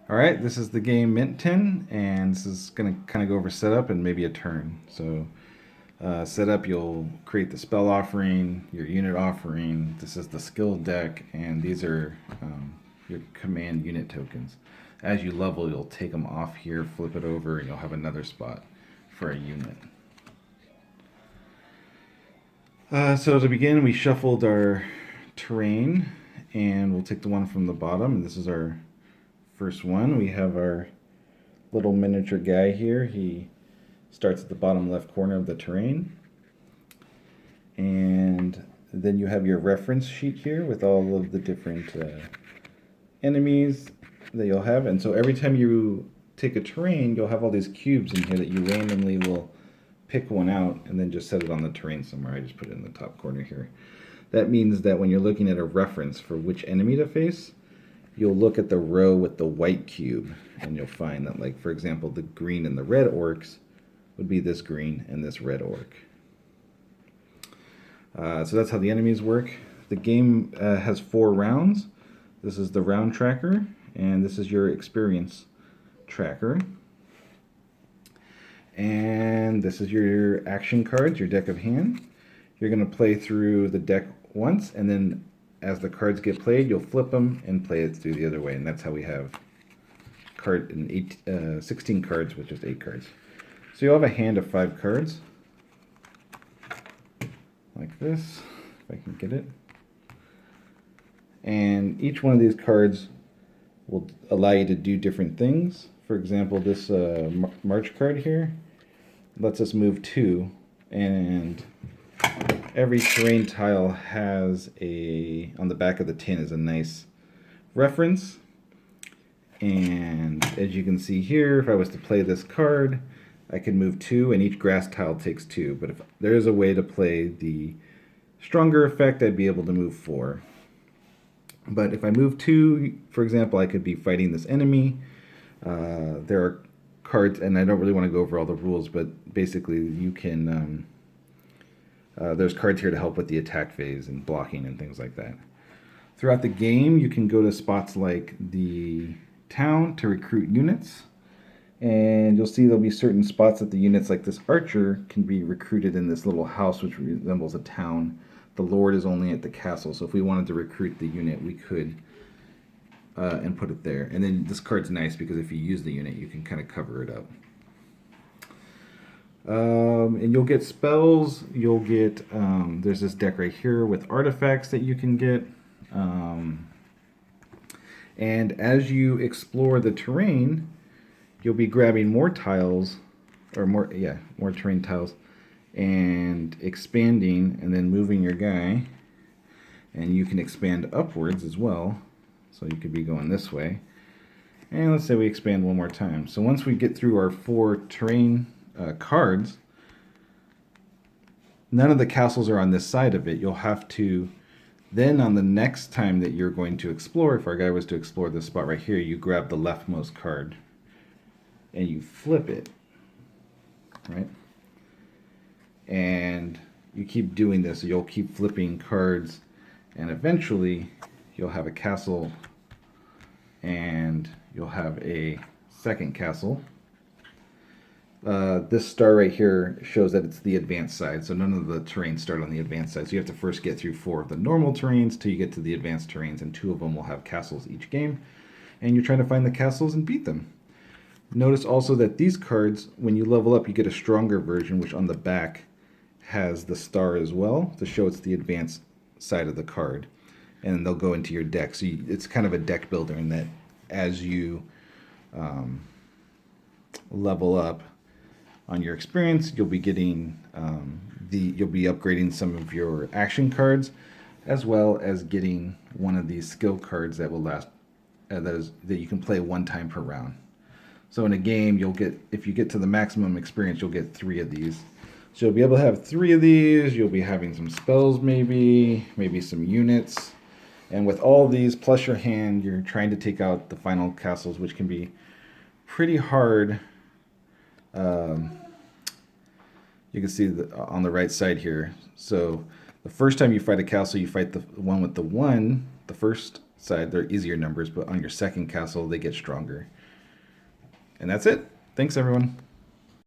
All right, this is the game Mint 10, and this is going to kind of go over setup and maybe a turn. So, setup, you'll create the spell offering, your unit offering. This is the skill deck, and these are your command unit tokens. As you level, you'll take them off here, flip it over, and you'll have another spot for a unit. So to begin, we shuffled our terrain, and we'll take the one from the bottom, and this is our first one. We have our little miniature guy here. He starts at the bottom left corner of the terrain. And then you have your reference sheet here with all of the different enemies that you'll have. And so every time you take a terrain, you'll have all these cubes in here that you randomly will pick one out and then just set it on the terrain somewhere. I just put it in the top corner here. That means that when you're looking at a reference for which enemy to face, you'll look at the row with the white cube, and you'll find that, like, for example, the green and the red orcs would be this green and this red orc. So that's how the enemies work. The game has 4 rounds. This is the round tracker, and this is your experience tracker. And this is your action cards, your deck of hand. You're going to play through the deck once, and then as the cards get played, you'll flip them and play it through the other way. And that's how we have 16 cards with just 8 cards. So you'll have a hand of 5 cards. Like this, if I can get it. And each one of these cards will allow you to do different things. For example, this March card here lets us move 2, and every terrain tile has on the back of the tin is a nice reference. And as you can see here, if I was to play this card, I could move 2, and each grass tile takes 2. But if there is a way to play the stronger effect, I'd be able to move 4. But if I move 2, for example, I could be fighting this enemy. There are cards, and I don't really want to go over all the rules, but basically you can... there's cards here to help with the attack phase and blocking and things like that. Throughout the game, you can go to spots like the town to recruit units. And you'll see there'll be certain spots that the units, like this archer, can be recruited in this little house which resembles a town. The lord is only at the castle, so if we wanted to recruit the unit, we could and put it there. And then this card's nice because if you use the unit, you can kind of cover it up. And you'll get spells. You'll get, there's this deck right here with artifacts that you can get. And as you explore the terrain, you'll be grabbing more tiles, or more terrain tiles, and expanding, and then moving your guy. And you can expand upwards as well. So you could be going this way. And let's say we expand one more time. So once we get through our 4 terrain cards, none of the castles are on this side of it. You'll have to, then on the next time that you're going to explore, if our guy was to explore this spot right here, you grab the leftmost card and you flip it, right? And you keep doing this. You'll keep flipping cards, and eventually you'll have a castle, and you'll have a second castle. This star right here shows that it's the advanced side, so none of the terrains start on the advanced side. So you have to first get through 4 of the normal terrains till you get to the advanced terrains, and 2 of them will have castles each game. And you're trying to find the castles and beat them. Notice also that these cards, when you level up, you get a stronger version, which on the back has the star as well to show it's the advanced side of the card. And they'll go into your deck. So it's kind of a deck builder in that as you level up on your experience, you'll be getting you'll be upgrading some of your action cards, as well as getting one of these skill cards that will last that you can play 1 time per round. So in a game, you'll get, if you get to the maximum experience, you'll get 3 of these. So you'll be able to have 3 of these. You'll be having some spells, maybe some units. And with all these, plus your hand, you're trying to take out the final castles, which can be pretty hard. You can see on the right side here. So the first time you fight a castle, you fight the one with the 1, the first side, they're easier numbers, but on your second castle, they get stronger. And that's it. Thanks, everyone.